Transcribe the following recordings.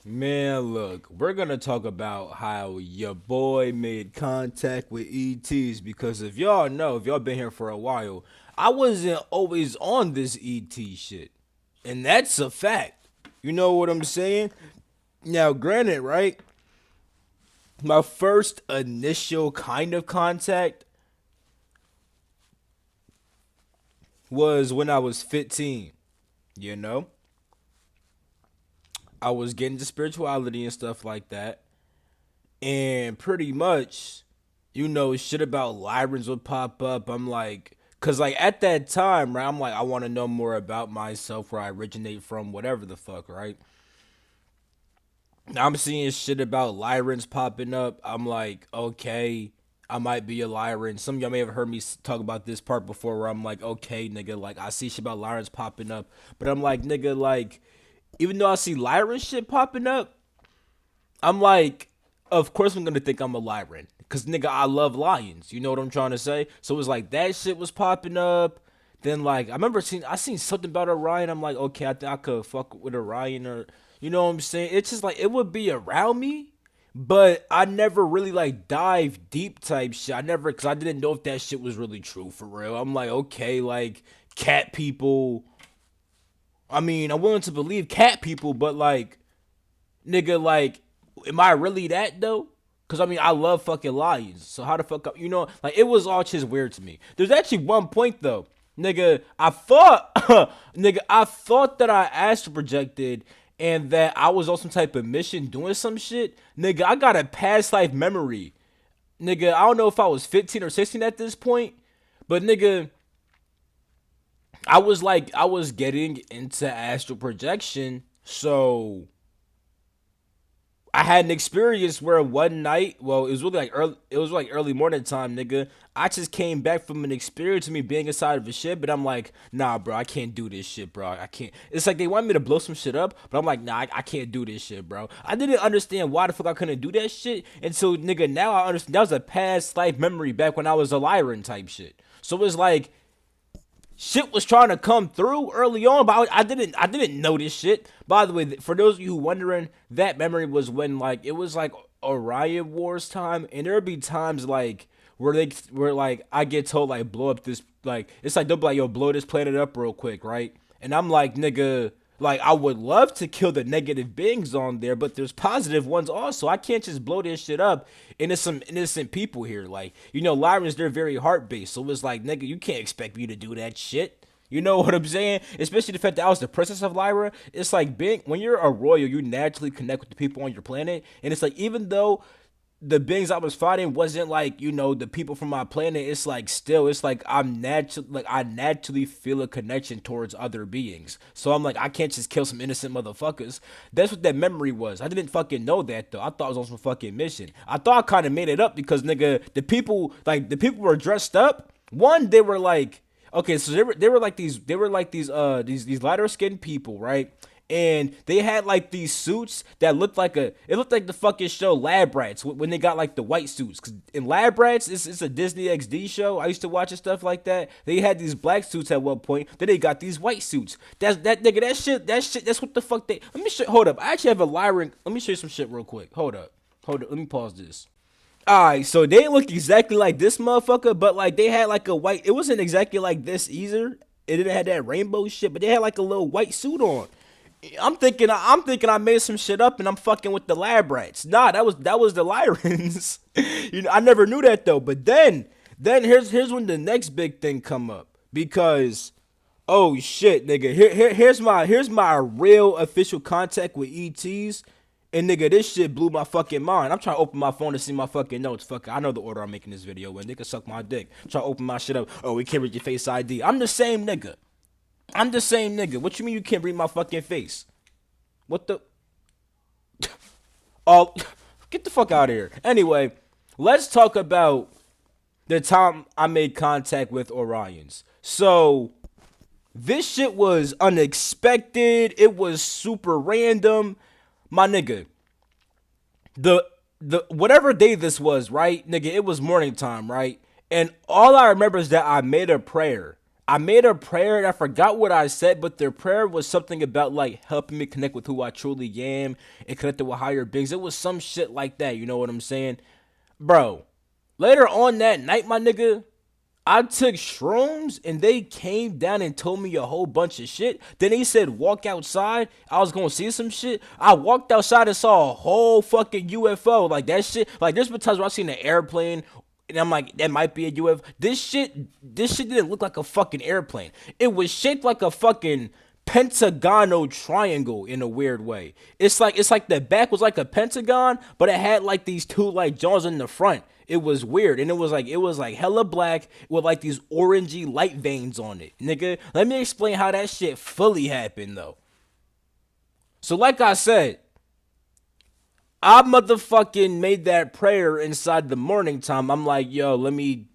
Man, look, we're gonna talk about how your boy made contact with ETs because if y'all been here for a while, I wasn't always on this ET shit. And that's a fact. You know what I'm saying? Now, granted, right? My first initial kind of contact was when I was 15, you know? I was getting to spirituality and stuff like that. And pretty much, shit about Lyrans would pop up. I'm like, cause like at that time, right? I'm like, I want to know more about myself, where I originate from, whatever the fuck, right? Now I'm seeing shit about Lyrans popping up. I'm like, okay, I might be a Lyran. Some of y'all may have heard me talk about this part before, where I'm like, okay, nigga, like I see shit about Lyrans popping up, but I'm like, nigga, like, even though I see Lyran shit popping up, I'm like, of course I'm gonna think I'm a Lyran. Cause nigga, I love lions. You know what I'm trying to say? So it was like that shit was popping up. Then like I seen something about Orion. I'm like, okay, I think I could fuck with Orion, or you know what I'm saying? It's just like it would be around me, but I never really like dive deep type shit. I never, cause I didn't know if that shit was really true for real. I'm like, okay, like cat people. I mean, I'm willing to believe cat people, but like nigga, like, am I really that though? Cause I mean, I love fucking lions. So how the fuck, like it was all just weird to me. There's actually one point though, nigga. I thought that I astral projected and that I was on some type of mission doing some shit. Nigga, I got a past life memory. Nigga, I don't know if I was 15 or 16 at this point, but nigga, I was getting into astral projection, so I had an experience where one night, well, it was like early morning time, nigga. I just came back from an experience of me being inside of a ship, but I'm like, nah, bro, I can't do this shit, bro. I can't. It's like they want me to blow some shit up, but I'm like, nah, I can't do this shit, bro. I didn't understand why the fuck I couldn't do that shit until, nigga, now I understand. That was a past life memory back when I was a Lyran type shit. So it's like, shit was trying to come through early on, but I didn't know this shit. By the way, for those of you who wondering, that memory was when like it was like Orion Wars time, and there'd be times like where like I get told like blow up this, like it's like they'll be like, yo, blow this planet up real quick, right? And I'm like, nigga, like I would love to kill the negative beings on there, but there's positive ones also. I can't just blow this shit up and there's some innocent people here. Like, Lyrans, they're very heart based. So it's like, nigga, you can't expect me to do that shit. You know what I'm saying? Especially the fact that I was the princess of Lyra. It's like being when you're a royal, you naturally connect with the people on your planet. And it's like even though the beings I was fighting wasn't like, the people from my planet, it's like still, it's like I naturally feel a connection towards other beings. So I'm like, I can't just kill some innocent motherfuckers. That's what that memory was. I didn't fucking know that though. I thought I was on some fucking mission. I thought I kind of made it up because nigga, the people were dressed up. One, they were like, okay, so they were like these lighter skinned people, right? And they had like these suits that looked like the fucking show Lab Rats when they got like the white suits. Cause in Lab Rats, it's a Disney XD show. I used to watch and stuff like that. They had these black suits at one point. Then they got these white suits. That nigga. That shit. That's what the fuck they. Let me show. Hold up. I actually have a Lyran. Let me show you some shit real quick. Hold up. Hold up. Let me pause this. Alright, so they didn't look exactly like this motherfucker, but like they had like a white. It wasn't exactly like this either. It didn't have that rainbow shit, but they had like a little white suit on. I'm thinking I made some shit up and I'm fucking with the lab rats. Nah, that was the Lyrans. I never knew that though. But then here's when the next big thing come up because oh shit, nigga. Here's my real official contact with ETs. And nigga, this shit blew my fucking mind. I'm trying to open my phone to see my fucking notes. Fuck, I know the order I'm making this video in. Nigga, suck my dick. Try to open my shit up. Oh, we can't read your face ID. I'm the same nigga. I'm the same nigga. What you mean you can't read my fucking face? What the? Oh, get the fuck out of here. Anyway, let's talk about the time I made contact with Orions. So, this shit was unexpected. It was super random. My nigga, the whatever day this was, right? Nigga, it was morning time, right? And all I remember is that I made a prayer. I made a prayer and I forgot what I said, but the prayer was something about like helping me connect with who I truly am and connected with higher beings. It was some shit like that, you know what I'm saying? Bro, later on that night, my nigga, I took shrooms and they came down and told me a whole bunch of shit. Then they said walk outside. I was gonna see some shit. I walked outside and saw a whole fucking UFO. Like that shit. Like there's been times where I've seen an airplane and I'm like, that might be a UFO. This shit didn't look like a fucking airplane. It was shaped like a fucking pentagonal triangle in a weird way. It's like the back was like a pentagon, but it had like these two like jaws in the front. It was weird, and it was like hella black with like these orangey light veins on it, nigga. Let me explain how that shit fully happened though. So like I said, I motherfucking made that prayer inside the morning time. I'm like, yo, let me.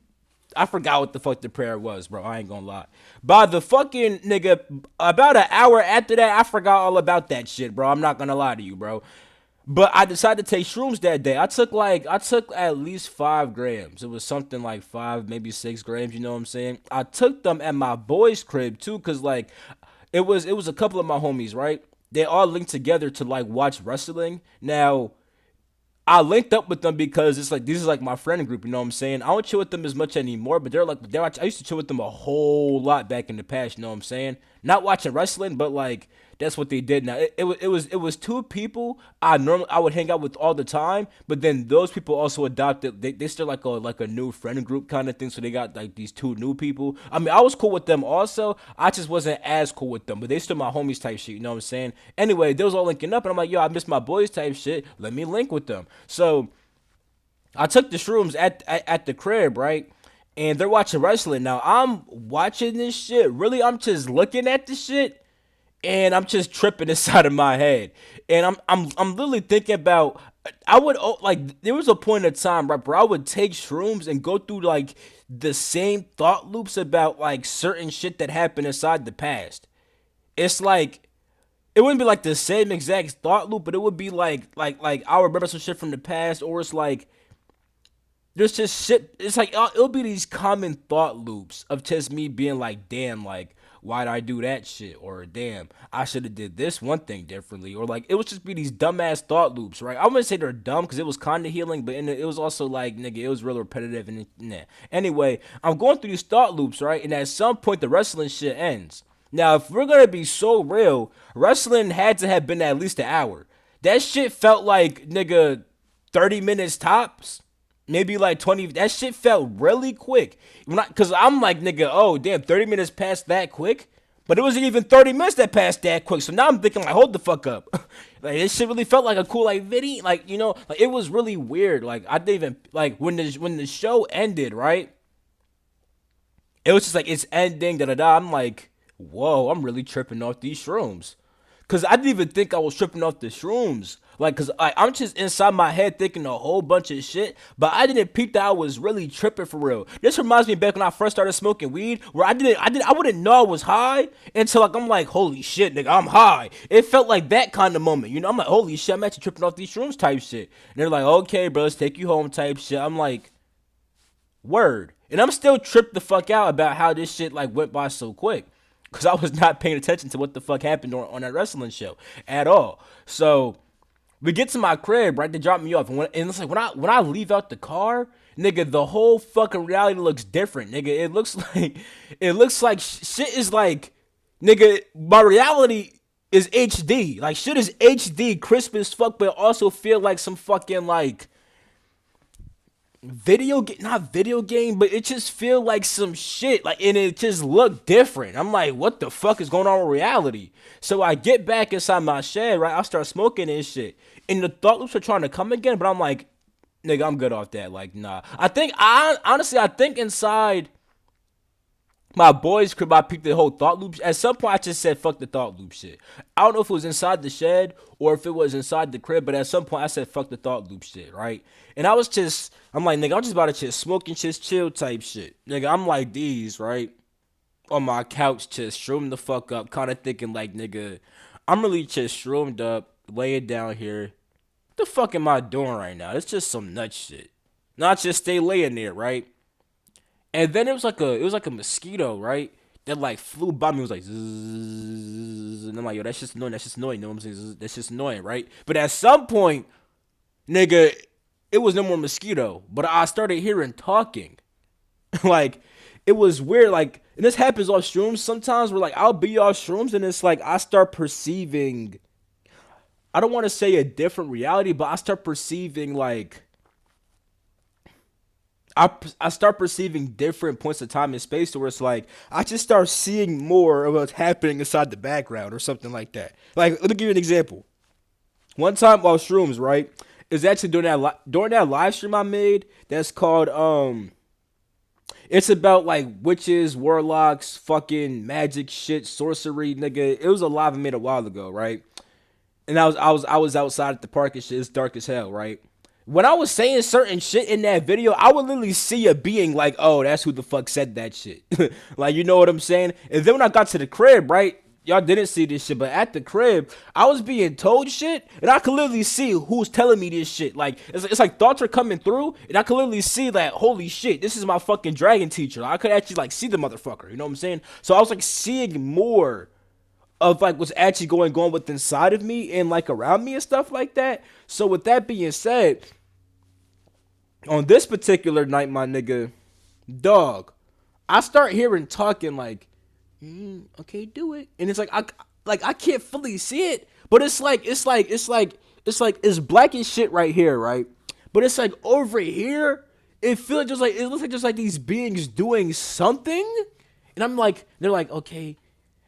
I forgot what the fuck the prayer was, bro. I ain't gonna lie. By the fucking nigga, about an hour after that, I forgot all about that shit, bro. I'm not gonna lie to you, bro. But I decided to take shrooms that day. I took at least 5 grams. It was something like 5, maybe 6 grams. You know what I'm saying? I took them at my boy's crib too, cause like it was a couple of my homies, right? They all linked together to like watch wrestling. Now I linked up with them because it's like this is like my friend group, you know what I'm saying? I don't chill with them as much anymore, but I used to chill with them a whole lot back in the past, you know what I'm saying? Not watching wrestling, but like that's what they did now. It was two people I would hang out with all the time, but then those people also adopted they still like a new friend group kind of thing, so they got like these two new people. I mean, I was cool with them also. I just wasn't as cool with them, but they still my homies type shit, you know what I'm saying? Anyway, they was all linking up and I'm like, yo, I miss my boys type shit. Let me link with them. So I took the shrooms at the crib, right? And they're watching wrestling. Now I'm watching this shit. Really, I'm just looking at the shit and I'm just tripping inside of my head. And I'm literally thinking about I would like there was a point in time right where I would take shrooms and go through like the same thought loops about like certain shit that happened inside the past. It's like it wouldn't be like the same exact thought loop, but it would be like I'll remember some shit from the past, or it's like there's just shit. It's like it'll be these common thought loops of just me being like, damn, like why'd I do that shit, or damn, I should have did this one thing differently, or like it would just be these dumbass thought loops, right? I wouldn't say they're dumb because it was kind of healing, but it was also like nigga, it was real repetitive and nah. Anyway, I'm going through these thought loops, right? And at some point, the wrestling shit ends. Now, if we're gonna be so real, wrestling had to have been at least an hour. That shit felt like nigga 30 minutes tops, maybe like 20. That shit felt really quick. Cause I'm like, nigga, oh damn, 30 minutes passed that quick. But it wasn't even 30 minutes that passed that quick. So now I'm thinking like, hold the fuck up. Like this shit really felt like a cool like video. Like, like it was really weird. Like I didn't even like when the show ended, right? It was just like it's ending, da da da. I'm like, whoa, I'm really tripping off these shrooms. Cause I didn't even think I was tripping off the shrooms. Like, cause I'm just inside my head thinking a whole bunch of shit, but I didn't peep that I was really tripping for real. This reminds me back when I first started smoking weed, where I wouldn't know I was high until like I'm like, holy shit, nigga, I'm high. It felt like that kind of moment, I'm like, holy shit, I'm actually tripping off these shrooms type shit. And they're like, okay, bro, let's take you home type shit. I'm like, word, and I'm still tripped the fuck out about how this shit like went by so quick. Cause I was not paying attention to what the fuck happened on that wrestling show at all. So we get to my crib, right? They drop me off, and it's like when I leave out the car, nigga, the whole fucking reality looks different, nigga. It looks like shit is like, nigga, my reality is HD. Like shit is HD, crisp as fuck, but also feel like some fucking like not video game, but it just feel like some shit, like, and it just look different. I'm like, what the fuck is going on with reality? So I get back inside my shed, right? I start smoking and shit, and the thought loops are trying to come again, but I'm like, nigga, I'm good off that. Like, nah. I think inside my boy's crib, I peeped the whole thought loop. At some point, I just said, fuck the thought loop shit. I don't know if it was inside the shed or if it was inside the crib, but at some point, I said, fuck the thought loop shit, right? And I'm like, nigga, I'm just about to just smoking, just chill type shit. Nigga, I'm like these, right? On my couch, just shroomed the fuck up, kind of thinking, like, nigga, I'm really just shroomed up, laying down here. What the fuck am I doing right now? It's just some nut shit. Not just stay laying there, right? And then it was like a mosquito, right? It like flew by me. It was like, zzz, and I'm like, yo, that's just annoying. That's just annoying. You know what I'm saying? That's just annoying, right? But at some point, nigga, it was no more mosquito. But I started hearing talking. Like, it was weird. Like, and this happens off shrooms sometimes where, like, I'll be off shrooms and it's like I start perceiving, I don't want to say a different reality, but I start perceiving, like, I start perceiving different points of time and space where it's like I just start seeing more of what's happening inside the background or something like that. Like, let me give you an example. One time while shrooms, right, is actually during that live stream I made. That's called it's about like witches, warlocks, fucking magic shit, sorcery, nigga. It was a live I made a while ago, right? And I was outside at the park and shit. It's dark as hell, right? When I was saying certain shit in that video, I would literally see a being like, oh, that's who the fuck said that shit. Like, you know what I'm saying? And then when I got to the crib, right? Y'all didn't see this shit, but at the crib, I was being told shit, and I could literally see who's telling me this shit. Like, it's like thoughts are coming through, and I could literally see that, holy shit, this is my fucking dragon teacher. I could actually, like, see the motherfucker, you know what I'm saying? So I was, like, seeing more of like what's actually going on with inside of me and like around me and stuff like that. So with that being said, on this particular night, my nigga, dog, I start hearing talking like, okay, do it, and it's like I can't fully see it, but it's black as shit right here, right? But it's like over here, it feels just like it looks like just like these beings doing something, and I'm like, they're like, okay,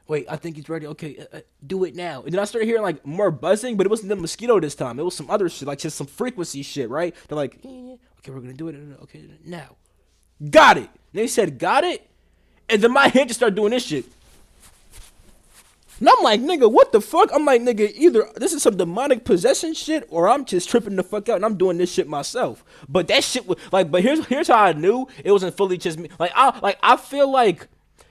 wait, I think he's ready. Okay, do it now. And then I started hearing like more buzzing, but it wasn't the mosquito this time. It was some other shit, like just some frequency shit, right? They're like, okay, we're gonna do it. Okay, now, got it. And they said, got it, and then my head just started doing this shit. And I'm like, nigga, what the fuck? I'm like, nigga, either this is some demonic possession shit, or I'm just tripping the fuck out and I'm doing this shit myself. But that shit was like, but here's how I knew it wasn't fully just me. I feel like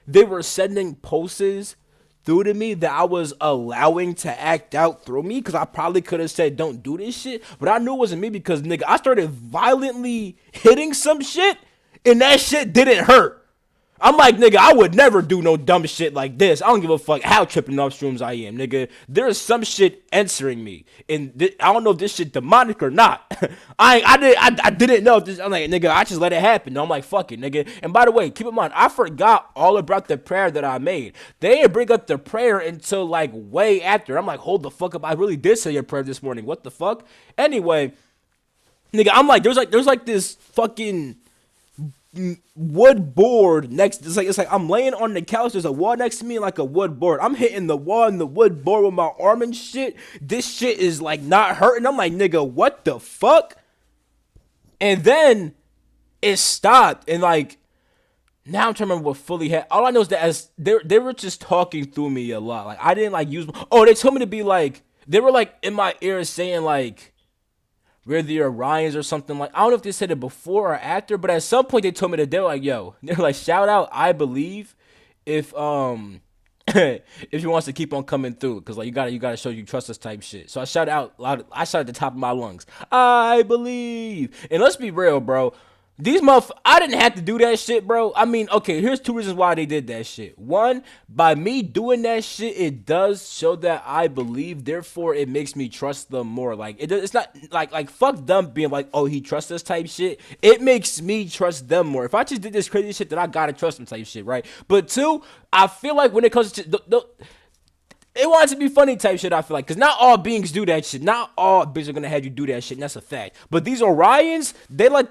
they were sending pulses through to me that I was allowing to act out through me, because I probably could have said don't do this shit, but I knew it wasn't me because nigga, I started violently hitting some shit and that shit didn't hurt. I'm like, nigga, I would never do no dumb shit like this. I don't give a fuck how tripping off shrooms I am, nigga. There's some shit answering me, and I don't know if this shit demonic or not. I didn't know if this. I'm like, nigga, I just let it happen. I'm like, fuck it, nigga. And by the way, keep in mind, I forgot all about the prayer that I made. They didn't bring up the prayer until like way after. I'm like, hold the fuck up. I really did say your prayer this morning. What the fuck? Anyway, nigga, I'm like, there's like this fucking wood board next. It's like I'm laying on the couch. There's a wall next to me, like a wood board. I'm hitting the wall and the wood board with my arm and shit. This shit is like not hurting. I'm like, nigga, what the fuck? And then it stopped, and like now I'm trying to remember what fully had. All I know is that as they were just talking through me a lot. Like I didn't like use. Oh, they told me to be like, they were like in my ear saying like, we're the Orions or something. Like, I don't know if they said it before or after, but at some point they told me that they were like, yo, they're like, shout out, I believe, if if he wants to keep on coming through, because like you gotta show you trust us type shit. So I shout out loud. I shout at the top of my lungs, I believe. And let's be real, bro. I didn't have to do that shit, bro. I mean, okay, here's two reasons why they did that shit. One, by me doing that shit, it does show that I believe. Therefore, it makes me trust them more. Like, it's not like fuck them being like, oh, he trusts us type shit. It makes me trust them more. If I just did this crazy shit, then I gotta trust them type shit, right? But two, I feel like when it comes to it wants to be funny type shit, I feel like. Because not all beings do that shit. Not all beings are going to have you do that shit, and that's a fact. But these Orions, they like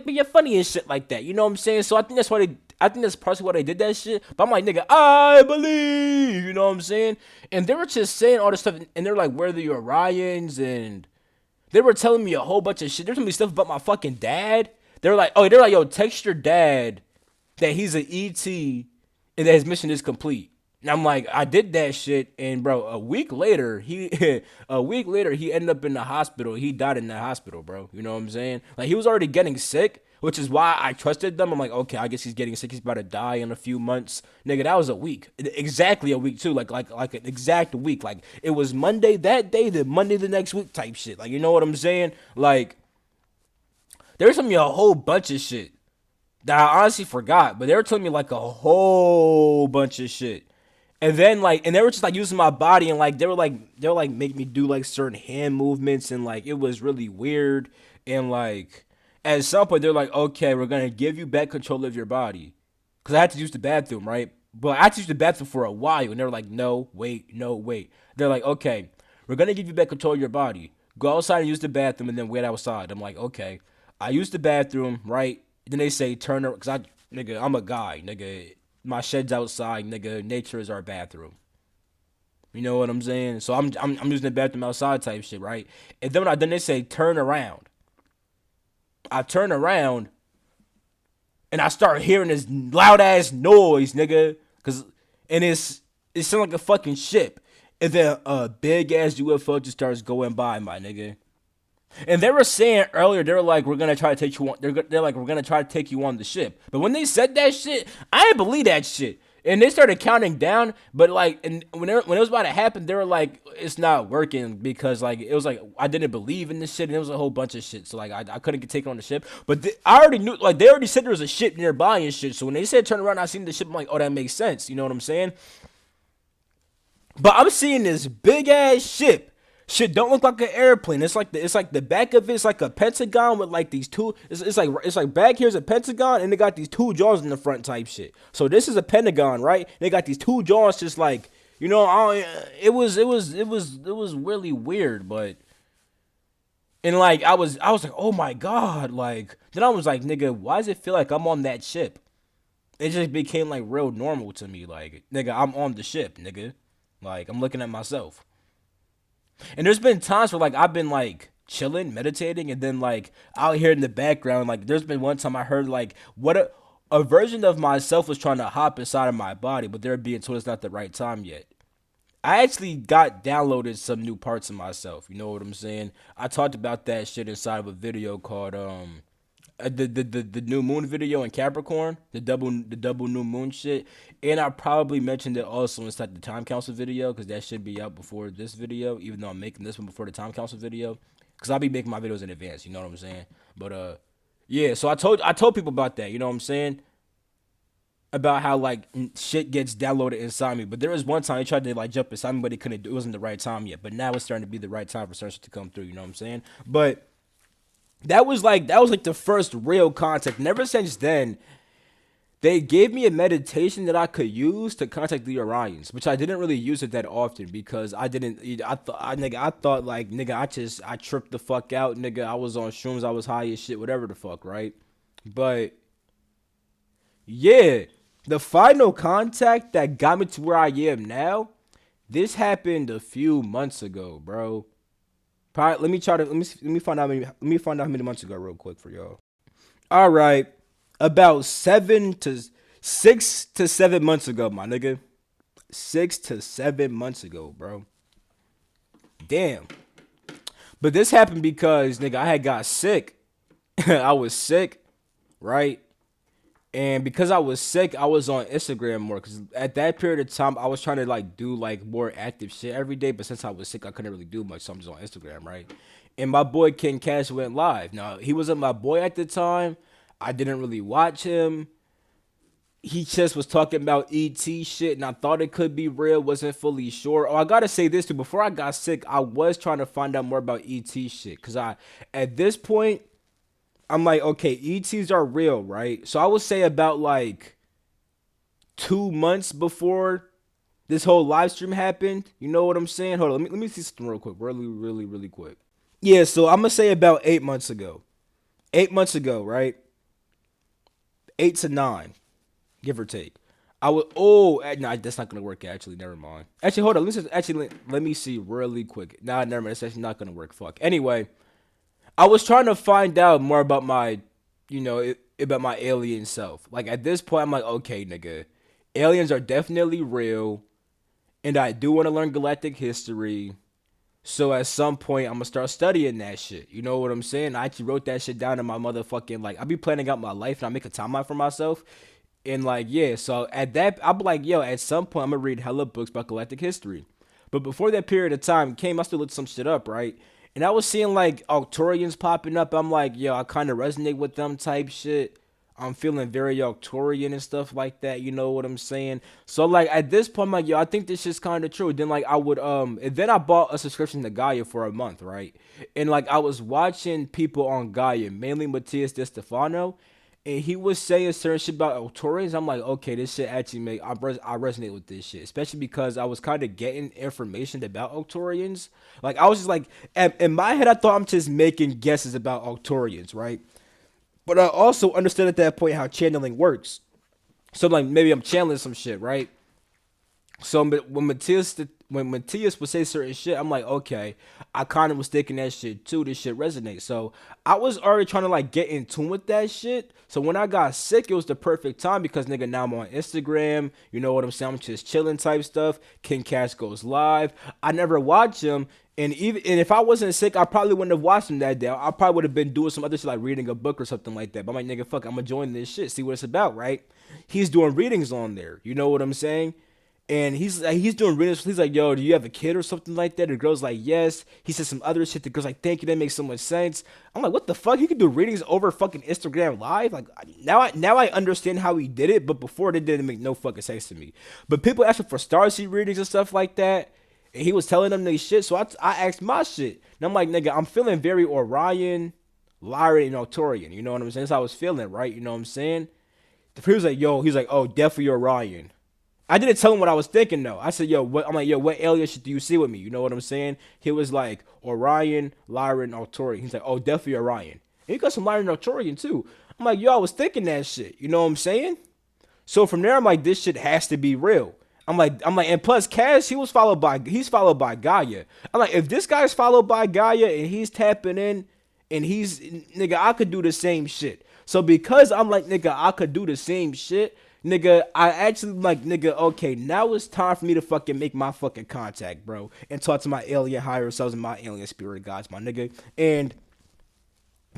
being funny and shit like that. You know what I'm saying? So I think that's partially why they did that shit. But I'm like, nigga, I believe. You know what I'm saying? And they were just saying all this stuff, and they're like, where are the Orions? And they were telling me a whole bunch of shit. They're telling me stuff about my fucking dad. They're like, yo, text your dad that he's an ET and that his mission is complete. And I'm like, I did that shit, and bro, a week later, he ended up in the hospital. He died in the hospital, bro. You know what I'm saying? Like, he was already getting sick, which is why I trusted them. I'm like, okay, I guess he's getting sick. He's about to die in a few months. Nigga, that was a week. Exactly a week, too. Like an exact week. Like, it was Monday that day, then Monday the next week type shit. Like, you know what I'm saying? Like, there's some a whole bunch of shit that I honestly forgot, but they were telling me like a whole bunch of shit. And then like, and they were just like using my body, and like they were like make me do like certain hand movements, and like it was really weird. And like at some point they're like, okay, we're gonna give you back control of your body, because I had to use the bathroom, right? But I had to use the bathroom for a while, and they were like, no, wait, no, wait. They're like, okay, we're gonna give you back control of your body. Go outside and use the bathroom, and then wait outside. I'm like, okay. I use the bathroom, right? Then they say turn around, cause nigga, I'm a guy, nigga. My shed's outside, nigga. Nature is our bathroom. You know what I'm saying? So I'm using the bathroom outside type shit, right? And then they say turn around. I turn around and I start hearing this loud ass noise, nigga. Cause and it sounds like a fucking ship. And then a big ass UFO just starts going by, my nigga. And they were saying earlier, they were like, "We're gonna try to take you on." They're like, "We're gonna try to take you on the ship." But when they said that shit, I didn't believe that shit. And they started counting down, but like, and when it was about to happen, they were like, "It's not working," because like it was like I didn't believe in this shit, and it was a whole bunch of shit. So like I couldn't get taken on the ship. But I already knew, like they already said there was a ship nearby and shit. So when they said turn around, I seen the ship. I'm like, "Oh, that makes sense." You know what I'm saying? But I'm seeing this big ass ship. Shit don't look like an airplane. It's like the back of it's like a pentagon with like these two. It's like back here's a pentagon and they got these two jaws in the front type shit. So this is a pentagon, right? They got these two jaws, just like it was really weird, but and like I was like, oh my god, like then I was like, nigga, why does it feel like I'm on that ship? It just became like real normal to me, like nigga, I'm on the ship, nigga. Like I'm looking at myself. And there's been times where like I've been like chilling, meditating, and then like out here in the background, like there's been one time I heard like what a version of myself was trying to hop inside of my body, but they're being told it's not the right time yet. I actually got downloaded some new parts of myself. You know what I'm saying? I talked about that shit inside of a video called the new moon video in Capricorn, the double new moon shit, and I probably mentioned it also inside the time council video because that should be out before this video. Even though I'm making this one before the time council video, because I'll be making my videos in advance. You know what I'm saying? But yeah. So I told people about that. You know what I'm saying? About how like shit gets downloaded inside me. But there was one time he tried to like jump inside me, but he couldn't. It wasn't the right time yet. But now it's starting to be the right time for certain shit to come through. You know what I'm saying? But that was like the first real contact. And ever since then, they gave me a meditation that I could use to contact the Orions, which I didn't really use it that often because I didn't. I thought like nigga, I tripped the fuck out, nigga. I was on shrooms, I was high as shit, whatever the fuck, right? But yeah, the final contact that got me to where I am now, this happened a few months ago, bro. Probably, let me find out how many months ago real quick for y'all. All right, about 6 to 7 months ago, my nigga. 6 to 7 months ago, bro. Damn. But this happened because nigga, I had got sick. I was sick, right? And because I was sick, I was on Instagram more. Cause at that period of time, I was trying to like do like more active shit every day. But since I was sick, I couldn't really do much. So I'm just on Instagram, right? And my boy King Cash went live. Now he wasn't my boy at the time. I didn't really watch him. He just was talking about ET shit, and I thought it could be real. Wasn't fully sure. Oh, I gotta say this too. Before I got sick, I was trying to find out more about ET shit. Cause at this point, I'm like, okay, ETs are real, right? So I would say about like 2 months before this whole live stream happened. You know what I'm saying? Hold on, let me see something real quick, really, really, really quick. Yeah, so I'm gonna say about 8 months ago. 8 months ago, right? 8 to 9, give or take. I would. Oh, no, that's not gonna work. Actually, never mind. Actually, hold on. Let me see really quick. Nah, never mind. It's actually not gonna work. Fuck. Anyway, I was trying to find out more about about my alien self. Like at this point, I'm like, okay, nigga, aliens are definitely real, and I do want to learn galactic history. So at some point, I'm gonna start studying that shit. You know what I'm saying? I actually wrote that shit down in my motherfucking like. I be planning out my life, and I make a timeline for myself. And like, yeah, so at that, I'll be like, yo, at some point, I'm gonna read hella books about galactic history. But before that period of time came, I still looked some shit up, right? And I was seeing like Arcturians popping up. I'm like, yo, I kind of resonate with them type shit. I'm feeling very Arcturian and stuff like that. You know what I'm saying? So like at this point, I'm like, yo, I think this is kind of true. Then like I would and then I bought a subscription to Gaia for a month, right? And like I was watching people on Gaia, mainly Matthias De Stefano, and he was saying certain shit about Arcturians. I'm like, okay, this shit actually I resonate with this shit, especially because I was kind of getting information about Arcturians. Like I was just like, in my head, I thought I'm just making guesses about Arcturians, right? But I also understood at that point how channeling works. So like maybe I'm channeling some shit, right? So when Matthias would say certain shit, I'm like, okay, I kind of was thinking that shit too. This shit resonates. So I was already trying to like get in tune with that shit. So when I got sick, it was the perfect time because nigga, now I'm on Instagram. You know what I'm saying? I'm just chilling type stuff. King Cash goes live. I never watch him. And if I wasn't sick, I probably wouldn't have watched him that day. I probably would have been doing some other shit like reading a book or something like that. But I'm like, nigga, fuck, I'm gonna join this shit, see what it's about, right? He's doing readings on there. You know what I'm saying? And he's doing readings. He's like, yo, do you have a kid or something like that? The girl's like, yes. He said some other shit. The girl's like, thank you. That makes so much sense. I'm like, what the fuck? He could do readings over fucking Instagram live. Like now I understand how he did it, but before it didn't make no fucking sense to me. But people asking for starseed readings and stuff like that. And he was telling them they shit. So I asked my shit. And I'm like, nigga, I'm feeling very Orion, Lyran, and Arcturian. You know what I'm saying? That's how I was feeling, right? You know what I'm saying? He was like, yo, he's like, oh, definitely Orion. I didn't tell him what I was thinking though. I said, yo, what? I'm like, yo, what alien shit do you see with me? You know what I'm saying? He was like, Orion, Lyran, Arcturian. He's like, oh, definitely Orion. And he got some Lyran and Arcturian too. I'm like, yo, I was thinking that shit. You know what I'm saying? So from there, I'm like, this shit has to be real. I'm like, and plus, Cass, he's followed by Gaia. I'm like, if this guy's followed by Gaia and he's tapping in, and he's nigga, I could do the same shit. So because I'm like, nigga, I could do the same shit, nigga, I actually like, nigga, okay, now it's time for me to fucking make my fucking contact, bro, and talk to my alien higher selves and my alien spirit guides, my nigga. And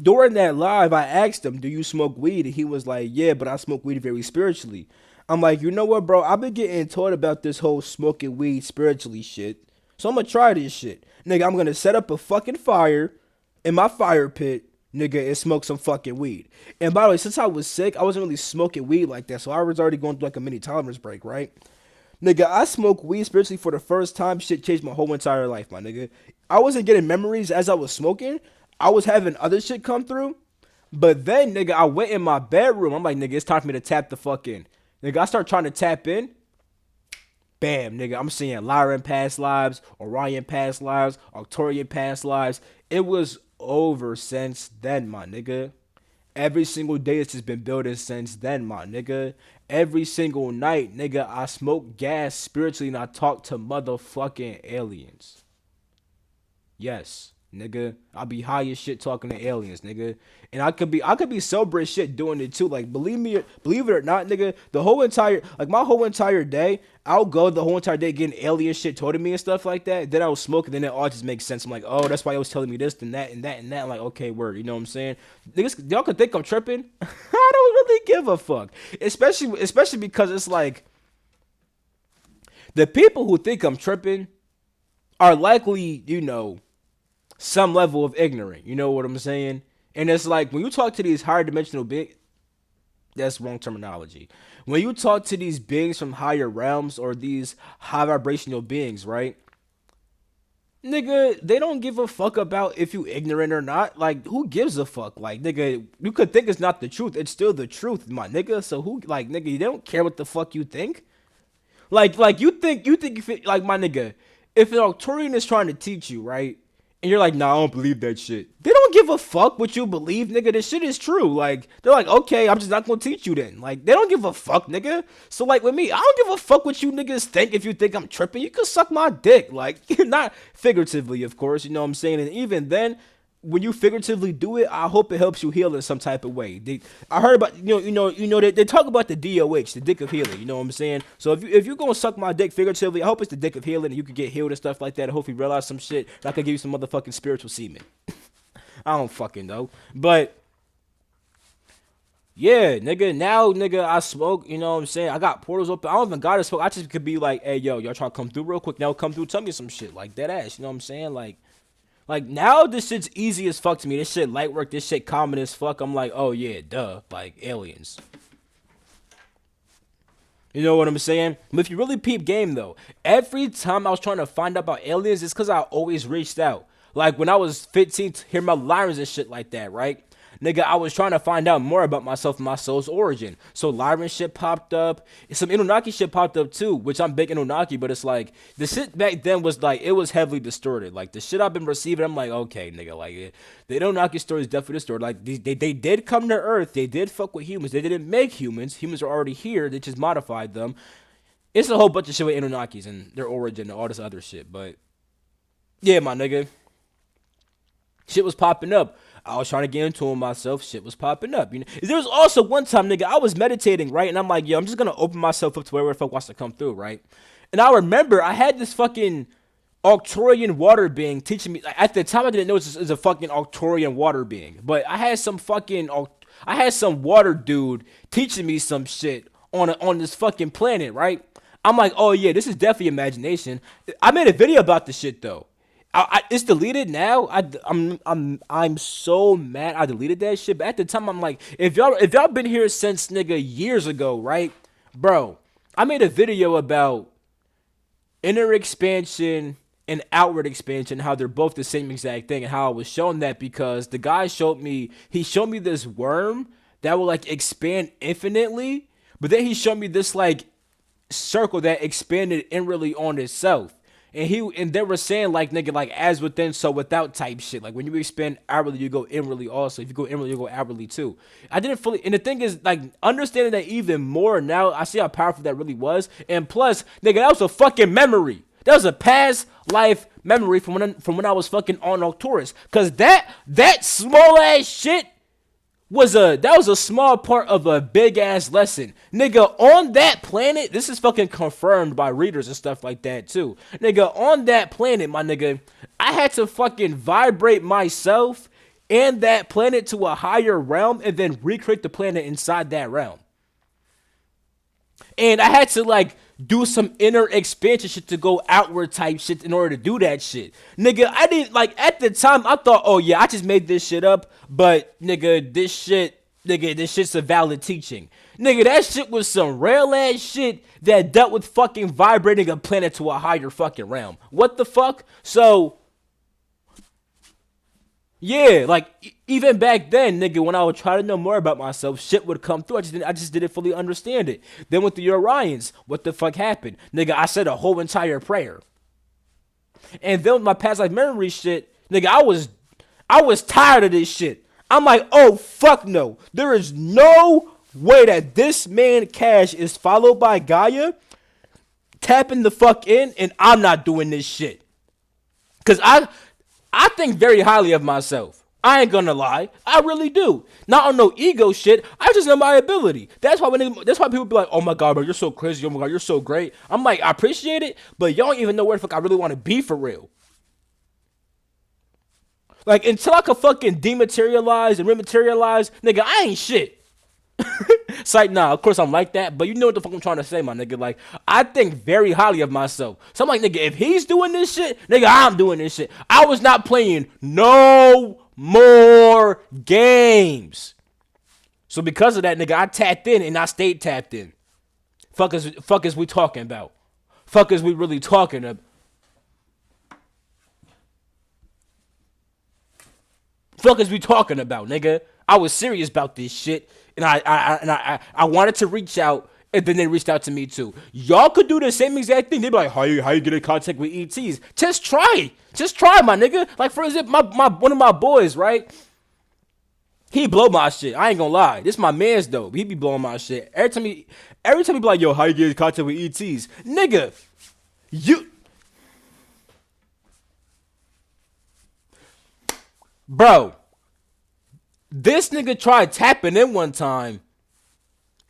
during that live, I asked him, "Do you smoke weed?" And he was like, "Yeah, but I smoke weed very spiritually." I'm like, you know what, bro? I've been getting taught about this whole smoking weed spiritually shit, so I'm gonna try this shit, nigga. I'm gonna set up a fucking fire in my fire pit, nigga, and smoke some fucking weed. And by the way, since I was sick, I wasn't really smoking weed like that, so I was already going through like a mini tolerance break, right? Nigga, I smoked weed spiritually for the first time. Shit changed my whole entire life, my nigga. I wasn't getting memories as I was smoking. I was having other shit come through. But then, nigga, I went in my bedroom. I'm like, nigga, it's time for me to tap the fuck in. Nigga, I start trying to tap in. Bam, nigga, I'm seeing Lyran past lives, Orion past lives, Arcturian past lives. It was over since then, my nigga. Every single day it's just been building since then, my nigga. Every single night, nigga, I smoke gas spiritually and I talk to motherfucking aliens. Yes, nigga. I be high as shit talking to aliens, nigga. And I could be sober as shit doing it too. Like believe it or not, nigga, my whole entire day, I'll go the whole entire day getting alien shit told to me and stuff like that. Then I was smoking, then it all just makes sense. I'm like, oh, that's why I was telling me this and that and that and that. I'm like, okay, word, you know what I'm saying? Niggas, y'all could think I'm tripping. I don't really give a fuck. Especially because it's like the people who think I'm tripping are likely, some level of ignorant. You know what I'm saying? And it's like when you talk to these higher dimensional beings, that's wrong terminology. When you talk to these beings from higher realms or these high vibrational beings, right? Nigga, they don't give a fuck about if you ignorant or not. Like, who gives a fuck? Like, nigga, you could think it's not the truth. It's still the truth, my nigga. So who, like, nigga, they don't care what the fuck you think. Like you think if it, like my nigga, if an Arcturian is trying to teach you, right? And you're like, nah, I don't believe that shit. They don't give a fuck what you believe, nigga. This shit is true. Like, they're like, okay, I'm just not gonna teach you then. Like, they don't give a fuck, nigga. So, like, with me, I don't give a fuck what you niggas think. If you think I'm tripping, you can suck my dick. Like, not figuratively, of course, you know what I'm saying? And even then, when you figuratively do it, I hope it helps you heal in some type of way. I heard about they talk about the DOH, the dick of healing. You know what I'm saying? So if you're gonna suck my dick figuratively, I hope it's the dick of healing and you can get healed and stuff like that. And hopefully realize some shit. And I can give you some motherfucking spiritual semen. I don't fucking know, but yeah, nigga. Now, nigga, I smoke. You know what I'm saying? I got portals open. I don't even gotta smoke. I just could be like, hey, yo, y'all trying to come through real quick? Now come through, tell me some shit like that ass. You know what I'm saying? Like. Like now, this shit's easy as fuck to me. This shit light work. This shit common as fuck. I'm like, oh yeah, duh, like aliens. You know what I'm saying? But if you really peep game though, every time I was trying to find out about aliens, it's because I always reached out. Like when I was 15, to hear about Lyrens and shit like that, right? Nigga, I was trying to find out more about myself and my soul's origin. So Lyran shit popped up. Some Anunnaki shit popped up too, which I'm big Anunnaki, but it's like, the shit back then was like, it was heavily distorted. Like, the shit I've been receiving, I'm like, okay, nigga, like, the Anunnaki story is definitely distorted. Like, they did come to Earth. They did fuck with humans. They didn't make humans. Humans are already here. They just modified them. It's a whole bunch of shit with Anunnakis and their origin and all this other shit. But, yeah, my nigga. Shit was popping up. I was trying to get into it myself. Shit was popping up. You know, there was also one time, nigga, I was meditating, right? And I'm like, yo, I'm just gonna open myself up to wherever the fuck wants to come through, right? And I remember I had this fucking Arcturian water being teaching me. Like, at the time, I didn't know it was a fucking Arcturian water being, but I had some fucking, I had some water dude teaching me some shit on this fucking planet, right? I'm like, oh yeah, this is definitely imagination. I made a video about this shit though. It's deleted now. I'm so mad I deleted that shit. But at the time, I'm like, if y'all been here since nigga years ago, right, bro? I made a video about inner expansion and outward expansion, how they're both the same exact thing, and how I was shown that because the guy showed me this worm that will like expand infinitely, but then he showed me this like circle that expanded inwardly on itself. And they were saying like nigga like as within so without type shit. Like when you expand outwardly, you go inwardly also. If you go inwardly, you go outwardly too. I didn't fully, and the thing is like understanding that even more now, I see how powerful that really was. And plus, nigga, that was a fucking memory. That was a past life memory from when I was fucking on Arcturus. Cause that small ass shit that was a small part of a big ass lesson. Nigga, on that planet, this is fucking confirmed by readers and stuff like that too. Nigga, on that planet, my nigga, I had to fucking vibrate myself and that planet to a higher realm and then recreate the planet inside that realm. And I had to like do some inner expansion shit to go outward type shit in order to do that shit. Nigga, I didn't like at the time I thought, oh yeah, I just made this shit up, but nigga, this shit's a valid teaching. Nigga, that shit was some real ass shit that dealt with fucking vibrating a planet to a higher fucking realm. What the fuck? So yeah, like even back then, nigga, when I would try to know more about myself, shit would come through. I just didn't fully understand it. Then with the Orions, what the fuck happened? Nigga, I said a whole entire prayer. And then with my past life memory shit, nigga, I was tired of this shit. I'm like, oh fuck no. There is no way that this man Cash is followed by Gaia tapping the fuck in and I'm not doing this shit. Cause I think very highly of myself. I ain't gonna lie. I really do. Not on no ego shit. I just know my ability. That's why people be like, oh my god, bro, you're so crazy. Oh my god, you're so great. I'm like, I appreciate it, but y'all don't even know where the fuck I really want to be for real. Like, until I could fucking dematerialize and rematerialize, nigga, I ain't shit. It's like, nah, of course I'm like that, but you know what the fuck I'm trying to say, my nigga. Like, I think very highly of myself. So I'm like, nigga, if he's doing this shit, nigga, I'm doing this shit. I was not playing no more games. So because of that, nigga, I tapped in and I stayed tapped in. Fuck is we talking about? Fuck is we really talking about? Fuck is we talking about, nigga? I was serious about this shit, and I wanted to reach out, and then they reached out to me too. Y'all could do the same exact thing. They'd be like, how you get in contact with ETs? Just try, my nigga. Like for example, my one of my boys, right? He blow my shit. I ain't gonna lie. This my man's though. He be blowing my shit every time he be like, yo, how you get in contact with ETs, nigga? Bro, this nigga tried tapping in one time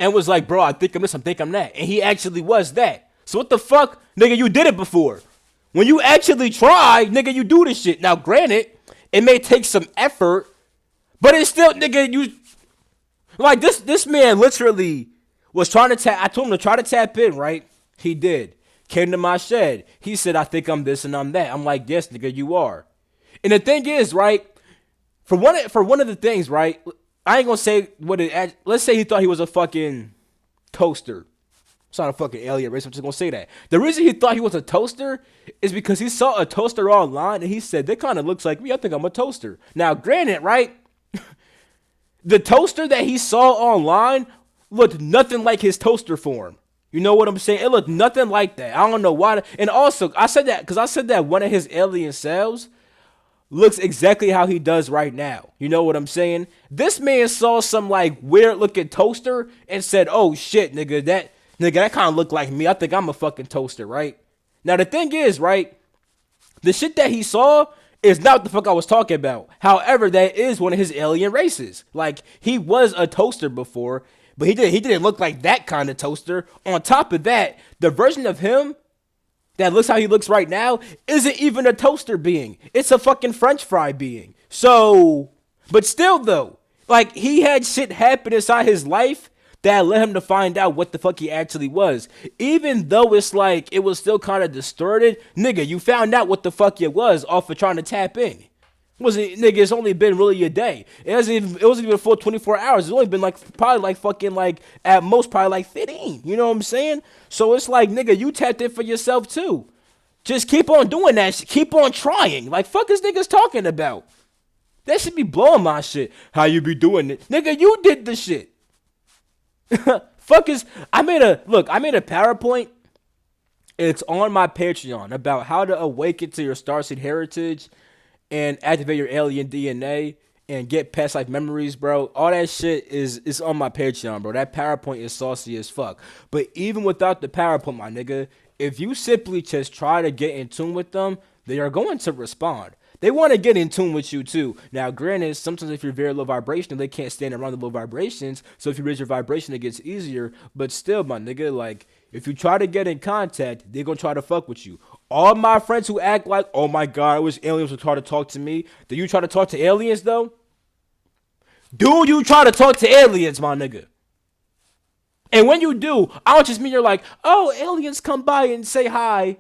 and was like, bro, I think I'm this, I think I'm that. And he actually was that. So what the fuck? Nigga, you did it before. When you actually try, nigga, you do this shit. Now, granted, it may take some effort, but it's still, nigga, you... Like, this man literally was trying to tap... I told him to try to tap in, right? He did. Came to my shed. He said, I think I'm this and I'm that. I'm like, yes, nigga, you are. And the thing is, right? For one of the things, right? I ain't gonna say what it. Let's say he thought he was a fucking toaster. It's not a fucking alien race. I'm just gonna say that. The reason he thought he was a toaster is because he saw a toaster online and he said, "That kind of looks like me. I think I'm a toaster." Now, granted, right? The toaster that he saw online looked nothing like his toaster form. You know what I'm saying? It looked nothing like that. I don't know why. And also, I said that because I said that one of his alien cells looks exactly how he does right now. You know what I'm saying? This man saw some like weird looking toaster and said, "Oh shit, that kind of look like me. I think I'm a fucking toaster, right?" Now the thing is, right? The shit that he saw is not what the fuck I was talking about. However, that is one of his alien races. Like he was a toaster before, but he didn't look like that kind of toaster. On top of that, the version of him that looks how he looks right now isn't even a toaster being. It's a fucking French fry being. So, but still though, like he had shit happen inside his life that led him to find out what the fuck he actually was. Even though it's like it was still kind of distorted, nigga, you found out what the fuck it was off of trying to tap in. Wasn't nigga? It's only been really a day. It wasn't even a full 24 hours. It's only been like probably like fucking like at most probably like 15. You know what I'm saying? So it's like nigga, you tapped in for yourself too. Just keep on doing that shit. Keep on trying. Like fuck is niggas talking about? That should be blowing my shit. How you be doing it, nigga? You did the shit. Fuck is I made a PowerPoint. It's on my Patreon about how to awaken to your starseed heritage and activate your alien DNA and get past life memories, bro. All that shit is on my Patreon, bro. That PowerPoint is saucy as fuck. But even without the PowerPoint, my nigga, if you simply just try to get in tune with them, they are going to respond. They want to get in tune with you too. Now, granted, sometimes if you're very low vibrational, they can't stand around the low vibrations. So if you raise your vibration, it gets easier. But still, my nigga, like if you try to get in contact, they're gonna try to fuck with you. All my friends who act like, oh my god, I wish aliens would try to talk to me. Do you try to talk to aliens though? Do you try to talk to aliens, my nigga? And when you do, I don't just mean you're like, oh, aliens come by and say hi.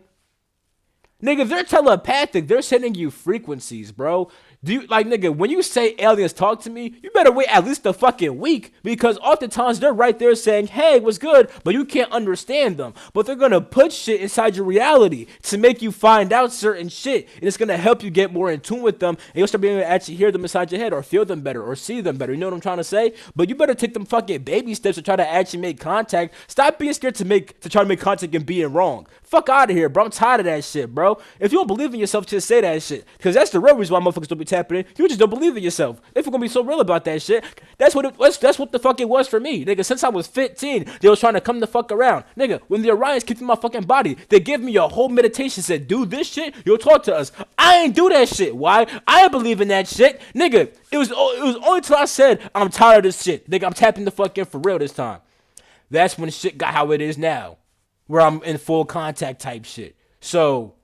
Nigga, if they're telepathic, they're sending you frequencies, bro. Do you like nigga, when you say aliens talk to me, you better wait at least a fucking week because oftentimes they're right there saying, hey, what's good, but you can't understand them. But they're gonna put shit inside your reality to make you find out certain shit. And it's gonna help you get more in tune with them, and you'll start being able to actually hear them inside your head or feel them better or see them better. You know what I'm trying to say? But you better take them fucking baby steps to try to actually make contact. Stop being scared to try to make contact and being wrong. Fuck out of here, bro. I'm tired of that shit, bro. If you don't believe in yourself, just say that shit. Because that's the real reason why motherfuckers don't be tapping in. You just don't believe in yourself. If you're gonna be so real about that shit, that's what the fuck it was for me. Nigga, since I was 15, they was trying to come the fuck around. Nigga, when the Orions kicked in my fucking body, they gave me a whole meditation, said, do this shit, you'll talk to us. I ain't do that shit. Why? I ain't believe in that shit. Nigga, it was only till I said, I'm tired of this shit. Nigga, I'm tapping the fuck in for real this time. That's when shit got how it is now. Where I'm in full contact type shit. So,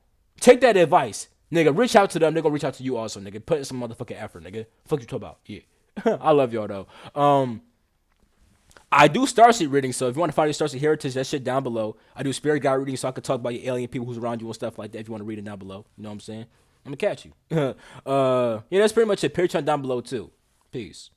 take that advice. Nigga, reach out to them. They're gonna reach out to you also, nigga. Put in some motherfucking effort, nigga. Fuck you talk about. Yeah. I love y'all, though. I do Starseed readings, so if you want to find your Starseed heritage, that shit down below. I do Spirit Guide readings, so I can talk about your alien people who's around you and stuff like that if you want to read it down below. You know what I'm saying? I'm gonna catch you. Yeah, that's pretty much it. Patreon down below, too. Peace.